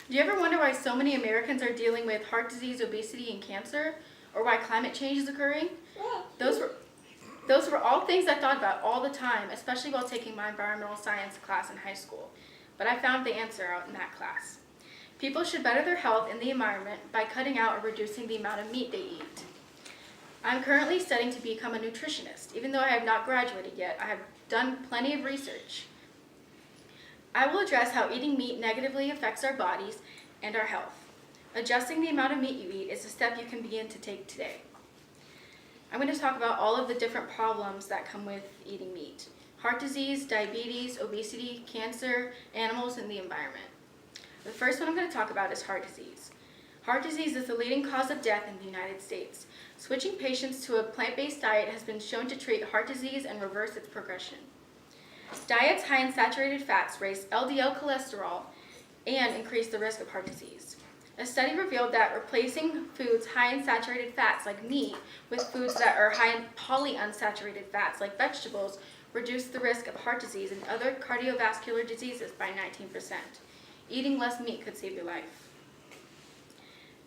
Do you ever wonder why so many Americans are dealing with heart disease, obesity, and cancer? Or why climate change is occurring? Those were, those were all things I thought about all the time, especially while taking my environmental science class in high school. But I found the answer out in that class. People should better their health and the environment by cutting out or reducing the amount of meat they eat. I'm currently studying to become a nutritionist. Even though I have not graduated yet, I have done plenty of research. I will address how eating meat negatively affects our bodies and our health. Adjusting the amount of meat you eat is a step you can begin to take today. I'm going to talk about all of the different problems that come with eating meat: heart disease, diabetes, obesity, cancer, animals, and the environment. The first one I'm going to talk about is heart disease. Heart disease is the leading cause of death in the United States. Switching patients to a plant-based diet has been shown to treat heart disease and reverse its progression. Diets high in saturated fats raise LDL cholesterol and increase the risk of heart disease. A study revealed that replacing foods high in saturated fats like meat with foods that are high in polyunsaturated fats like vegetables reduced the risk of heart disease and other cardiovascular diseases by 19%. Eating less meat could save your life.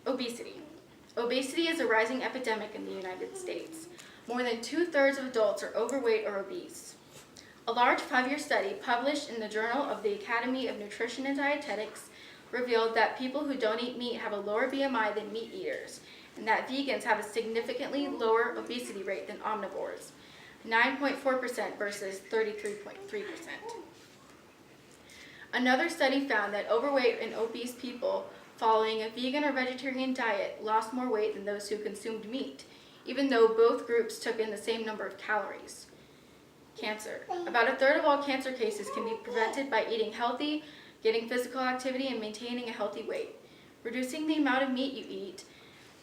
Obesity. Obesity is a rising epidemic in the United States. More than 2/3 of adults are overweight or obese. A large 5-year study published in the Journal of the Academy of Nutrition and Dietetics revealed that people who don't eat meat have a lower BMI than meat eaters, and that vegans have a significantly lower obesity rate than omnivores, 9.4% versus 33.3%. Another study found that overweight and obese people following a vegan or vegetarian diet lost more weight than those who consumed meat, even though both groups took in the same number of calories. Cancer. About 1/3 of all cancer cases can be prevented by eating healthy, getting physical activity, and maintaining a healthy weight. Reducing the amount of meat you eat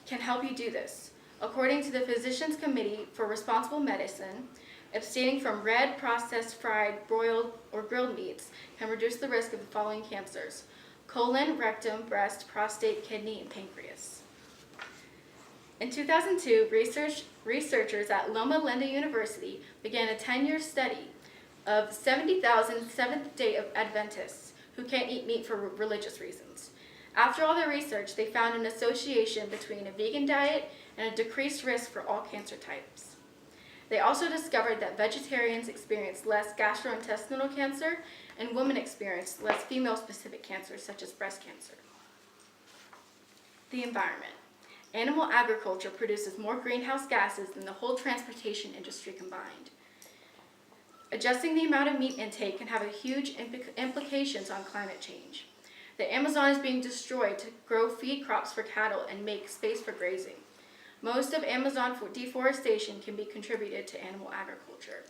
can help you do this. According to the Physicians Committee for Responsible Medicine, abstaining from red, processed, fried, broiled, or grilled meats can reduce the risk of the following cancers: colon, rectum, breast, prostate, kidney, and pancreas. In 2002, researchers at Loma Linda University began a 10-year study of 70,000 Seventh-day Adventists who can't eat meat for religious reasons. After all their research, they found an association between a vegan diet and a decreased risk for all cancer types. They also discovered that vegetarians experienced less gastrointestinal cancer and women experienced less female-specific cancers such as breast cancer. The environment. Animal agriculture produces more greenhouse gases than the whole transportation industry combined. Adjusting the amount of meat intake can have huge implications on climate change. The Amazon is being destroyed to grow feed crops for cattle and make space for grazing. Most of Amazon deforestation can be contributed to animal agriculture.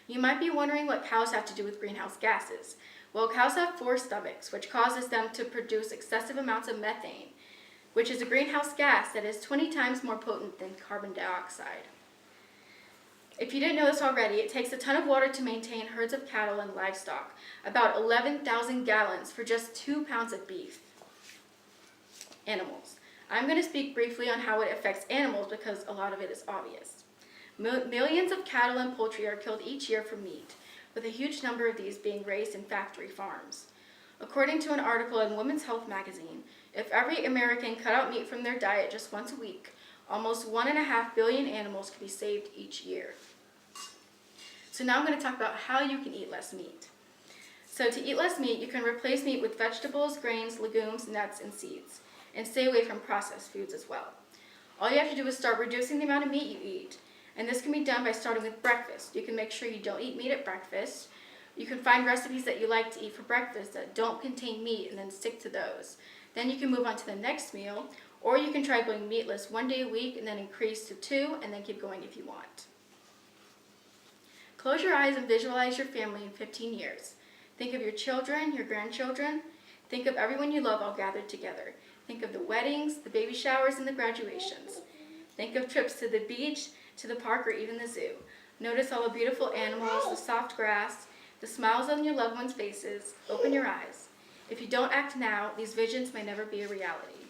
You might be wondering what cows have to do with greenhouse gases. Well, cows have 4 stomachs, which causes them to produce excessive amounts of methane, which is a greenhouse gas that is 20 times more potent than carbon dioxide. If you didn't know this already, it takes a ton of water to maintain herds of cattle and livestock, about 11,000 gallons for just 2 pounds of beef. Animals. I'm going to speak briefly on how it affects animals because a lot of it is obvious. Millions of cattle and poultry are killed each year for meat, with a huge number of these being raised in factory farms. According to an article in Women's Health magazine, if every American cut out meat from their diet just once a week, almost 1.5 billion animals could be saved each year. So now I'm going to talk about how you can eat less meat. So to eat less meat, you can replace meat with vegetables, grains, legumes, nuts, and seeds, and stay away from processed foods as well. All you have to do is start reducing the amount of meat you eat, and this can be done by starting with breakfast. You can make sure you don't eat meat at breakfast. You can find recipes that you like to eat for breakfast that don't contain meat and then stick to those. Then you can move on to the next meal, or you can try going meatless 1 day a week and then increase to 2 and then keep going if you want. Close your eyes and visualize your family in 15 years. Think of your children, your grandchildren. Think of everyone you love all gathered together. Think of the weddings, the baby showers, and the graduations. Think of trips to the beach, to the park, or even the zoo. Notice all the beautiful animals, the soft grass, the smiles on your loved ones' faces. Open your eyes. If you don't act now, these visions may never be a reality.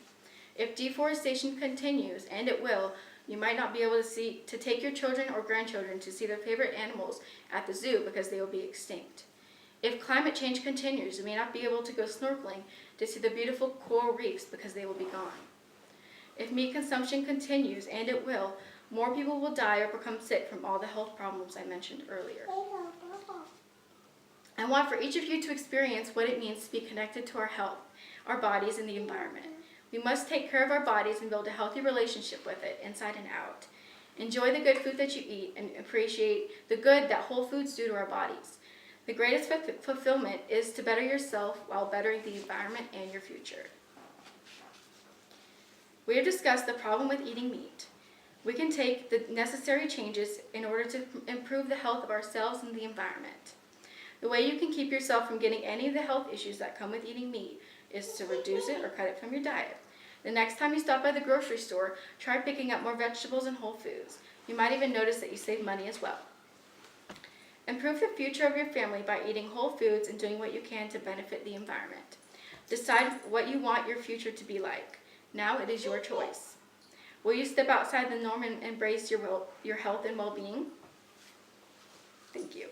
If deforestation continues, and it will, you might not be able to take your children or grandchildren to see their favorite animals at the zoo because they will be extinct. If climate change continues, we may not be able to go snorkeling to see the beautiful coral reefs because they will be gone. If meat consumption continues, and it will, more people will die or become sick from all the health problems I mentioned earlier. I want for each of you to experience what it means to be connected to our health, our bodies, and the environment. We must take care of our bodies and build a healthy relationship with it, inside and out. Enjoy the good food that you eat and appreciate the good that whole foods do to our bodies. The greatest fulfillment is to better yourself while bettering the environment and your future. We have discussed the problem with eating meat. We can take the necessary changes in order to improve the health of ourselves and the environment. The way you can keep yourself from getting any of the health issues that come with eating meat is to reduce it or cut it from your diet. The next time you stop by the grocery store, try picking up more vegetables and whole foods. You might even notice that you save money as well. Improve the future of your family by eating whole foods and doing what you can to benefit the environment. Decide what you want your future to be like. Now it is your choice. Will you step outside the norm and embrace your health and well-being? Thank you.